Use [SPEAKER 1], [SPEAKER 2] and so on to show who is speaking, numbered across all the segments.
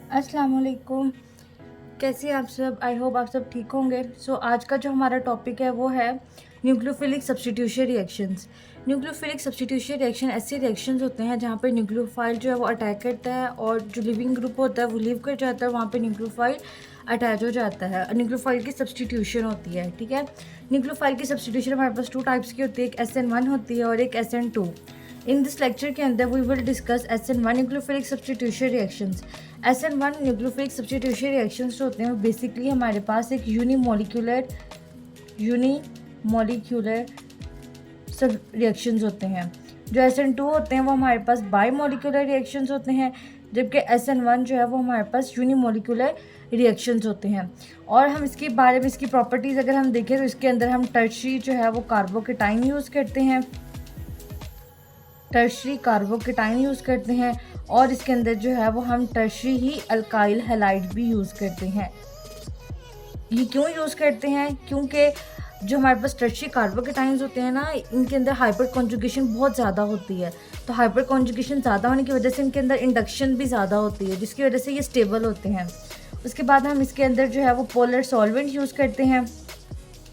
[SPEAKER 1] अस्सलाम वालेकुम। कैसे हैं आप सब? आई होप आप सब ठीक होंगे। आज का जो हमारा टॉपिक है वो है nucleophilic substitution reactions. Nucleophilic substitution reaction ऐसे रिएक्शंस होते हैं जहाँ पे न्यूक्लियोफाइल जो है वो अटैक करता है और जो लिविंग ग्रुप होता है वो लीव कर जाता है, वहाँ पे न्यूक्लियोफाइल अटैच हो जाता है। न्यूक्लियोफाइल की सब्स्टिट्यूशन होती है, ठीक है। न्यूक्लियोफाइल की सब्स्टिट्यूशन हमारे पास 2 टाइप्स की होती है, एक SN1 होती है और एक SN2। इन दिस लेक्चर के अंदर we will discuss SN1 nucleophilic substitution reactions. SN1 nucleophilic substitution reactions जो होते हैं वो बेसिकली हमारे पास एक यूनिमोलिक्यूलर सब रिएक्शंस होते हैं। जो SN2 होते हैं वो हमारे पास बाईमोलिक्यूलर रिएक्शंस होते हैं, जबकि SN1 जो है वो हमारे पास यूनिमोलिक्यूलर रिएक्शंस होते हैं। और हम इसके बारे में, इसकी प्रॉपर्टीज़ अगर हम देखें तो इसके अंदर हम टर्शरी जो है वो कार्बोकेटाइन यूज़ करते हैं, टर्शरी कार्बोकेटाइन यूज़ करते हैं और इसके अंदर जो है वो हम टर्शरी ही अल्काइल हैलाइड भी यूज़ करते हैं। ये क्यों यूज़ करते हैं? क्योंकि जो हमारे पास टर्शरी कार्बोकेटाइन्स होते हैं ना, इनके अंदर हाइपर कॉन्जुगेशन बहुत ज़्यादा होती है। तो हाइपर कॉन्जुगेशन ज़्यादा होने की वजह से इनके अंदर इंडक्शन भी ज़्यादा होती है, जिसकी वजह से ये स्टेबल होते हैं। उसके बाद हम इसके अंदर जो है वो पोलर सॉल्वेंट यूज़ करते हैं,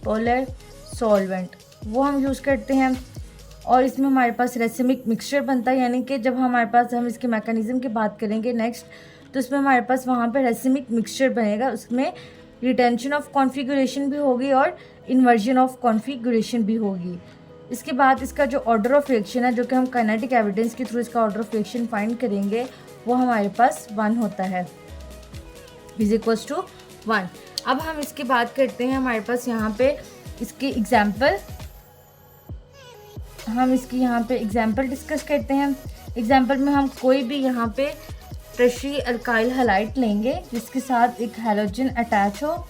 [SPEAKER 1] पोलर सॉल्वेंट वो हम यूज़ करते हैं। और इसमें हमारे पास रेसिमिक मिक्सचर बनता है, यानी कि जब हमारे पास, हम इसके मैकेनिज़्म की बात करेंगे नेक्स्ट, तो इसमें हमारे पास वहाँ पे रेसिमिक मिक्सचर बनेगा। उसमें रिटेंशन ऑफ कॉन्फ़िगरेशन भी होगी और इन्वर्जन ऑफ कॉन्फ़िगरेशन भी होगी। इसके बाद इसका जो ऑर्डर ऑफ रिएक्शन है, जो कि हम काइनेटिक एविडेंस के थ्रू इसका ऑर्डर ऑफ रिएक्शन फाइंड करेंगे, वो हमारे पास 1 होता है, इज इक्वल्स टू 1। अब हम इसकी बात करते हैं, हमारे पास यहाँ पे इसकी एग्जाम्पल, हम इसकी यहाँ पे एग्जाम्पल डिस्कस करते हैं। एग्जाम्पल में हम कोई भी यहाँ पे टर्शरी अल्काइल हैलाइड लेंगे जिसके साथ एक हैलोजन अटैच हो।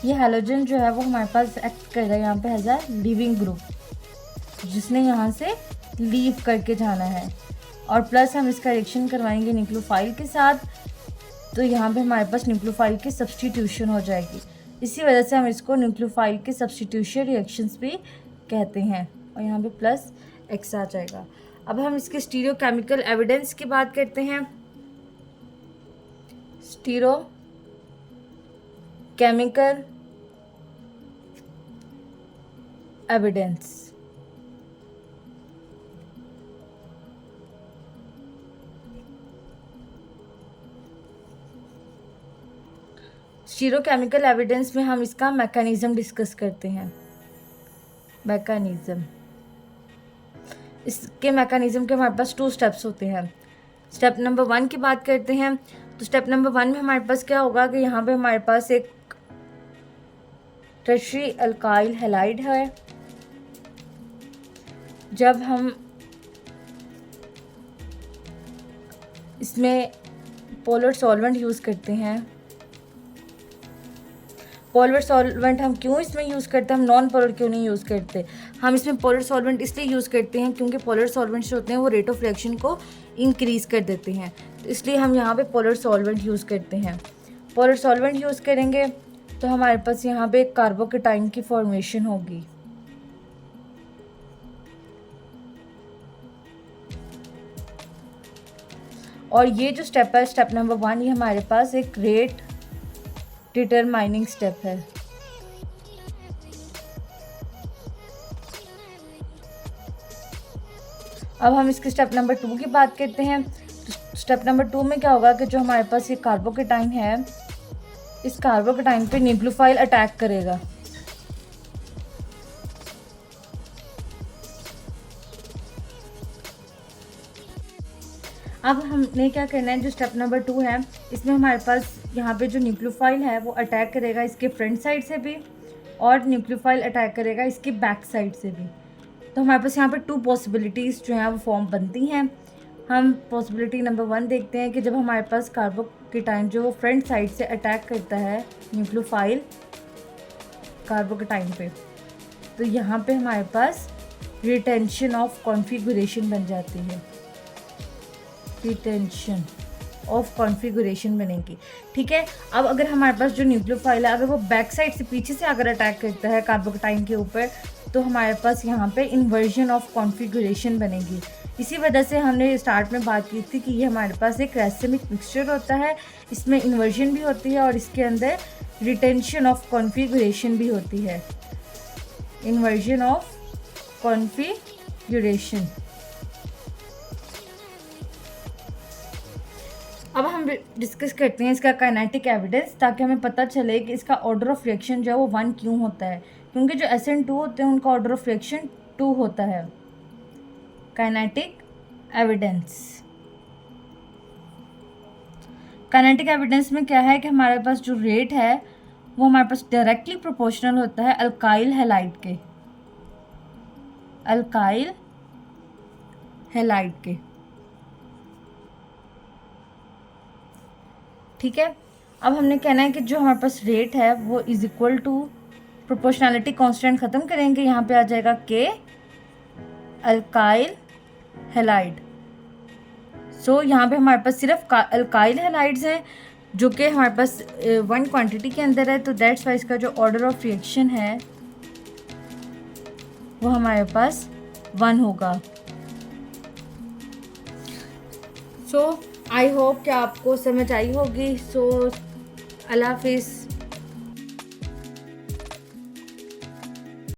[SPEAKER 1] ये हैलोजन जो है वो हमारे पास एक्ट कर रहा है यहाँ पे एज अ लीविंग ग्रुप, जिसने यहाँ से लीव करके जाना है। और प्लस हम इसका रिएक्शन करवाएंगे न्यूक्लियोफाइल के साथ, तो यहाँ पे हमारे पास न्यूक्लियोफाइल की सब्स्टिट्यूशन हो जाएगी। इसी वजह से हम इसको न्यूक्लियोफाइल के सब्स्टिट्यूशन रिएक्शंस भी कहते हैं। और यहाँ पे प्लस एक्स आ जाएगा। अब हम इसके स्टीरियोकेमिकल एविडेंस की बात करते हैं। स्टीरियोकेमिकल एविडेंस, स्टीरियोकेमिकल एविडेंस में हम इसका मैकेनिज्म डिस्कस करते हैं। मैकेनिज्म, इसके मैकेनिज्म के हमारे पास 2 स्टेप्स होते हैं। स्टेप नंबर 1 की बात करते हैं, तो स्टेप नंबर 1 में हमारे पास क्या होगा कि यहाँ पे हमारे पास एक टर्शरी अल्काइल हैलाइड है। जब हम इसमें पोलर सॉल्वेंट यूज़ करते हैं, पोलर सॉल्वेंट हम क्यों इसमें यूज़ करते हैं, हम नॉन पोलर क्यों नहीं यूज़ करते? हम इसमें पोलर सॉल्वेंट इसलिए यूज़ करते हैं क्योंकि पोलर सॉल्वेंट्स जो होते हैं वो रेट ऑफ रिएक्शन को इंक्रीज़ कर देते हैं, तो इसलिए हम यहाँ पे पोलर सॉल्वेंट यूज़ करते हैं। पोलर सॉल्वेंट यूज़ करेंगे तो हमारे पास यहाँ पे कार्बोकेटाइन की फॉर्मेशन होगी। और ये जो स्टेप है, स्टेप नंबर 1, ये हमारे पास एक रेट डिटरमाइनिंग स्टेप है। अब हम इसके स्टेप नंबर 2 की बात करते हैं। तो स्टेप नंबर 2 में क्या होगा कि जो हमारे पास ये कार्बोकेटाइन है, इस कार्बोकेटाइन पे न्यूक्लियोफाइल अटैक करेगा। अब हमने क्या करना है, जो स्टेप नंबर 2 है, इसमें हमारे पास यहाँ पे जो न्यूक्लियोफाइल है वो अटैक करेगा इसके फ्रंट साइड से भी और न्यूक्लियोफाइल अटैक करेगा इसके बैक साइड से भी। तो हमारे पास यहाँ पे 2 पॉसिबिलिटीज़ जो हैं वो फॉर्म बनती हैं। हम पॉसिबिलिटी नंबर 1 देखते हैं कि जब हमारे पास कार्बोकेटाइन जो फ्रंट साइड से अटैक करता है न्यूक्लियोफाइल कार्बोकेटाइन पे, तो यहाँ पे हमारे पास रिटेंशन ऑफ कॉन्फ़िगरेशन बन जाती है, रिटेंशन ऑफ कॉन्फ़िगरेशन बनेगी। ठीक है। अब अगर हमारे पास जो न्यूक्लियोफाइल है, अगर वो बैक साइड से पीछे से अगर अटैक करता है कार्बोकेटाइन के ऊपर, तो हमारे पास यहाँ पे इन्वर्जन ऑफ कॉन्फ़िगरेशन बनेगी। इसी वजह से हमने स्टार्ट में बात की थी कि ये हमारे पास एक रैसिमिक मिक्सचर होता है, इसमें इन्वर्जन भी होती है और इसके अंदर रिटेंशन ऑफ कॉन्फ़िगरेशन भी होती है, इन्वर्जन ऑफ कॉन्फ़िगरेशन। अब हम डिस्कस करते हैं इसका काइनेटिक एविडेंस, ताकि हमें पता चले कि इसका ऑर्डर ऑफ रिएक्शन जो है वो 1 क्यों होता है, क्योंकि जो SN2 होते हैं उनका ऑर्डर ऑफ रिएक्शन 2 होता है। काइनेटिक एविडेंस, काइनेटिक एविडेंस में क्या है कि हमारे पास जो रेट है वो हमारे पास डायरेक्टली प्रोपोर्शनल होता है अल्काइल हैलाइड के, अल्काइल हैलाइड के। ठीक है, अब हमने कहना है कि जो हमारे पास रेट है वो is equal to proportionality constant ख़त्म करेंगे, यहाँ पे आ जाएगा के अल्काइल हैलाइड। सो यहाँ पे हमारे पास सिर्फ अल्काइल हैलाइड्स हैं जो कि हमारे पास 1 क्वांटिटी के अंदर है, तो दैट्स वाई इसका जो ऑर्डर ऑफ रिएक्शन है वो हमारे पास 1 होगा। सो आई होप कि आपको समझ आई होगी। सो अल्लाह हाफिज़।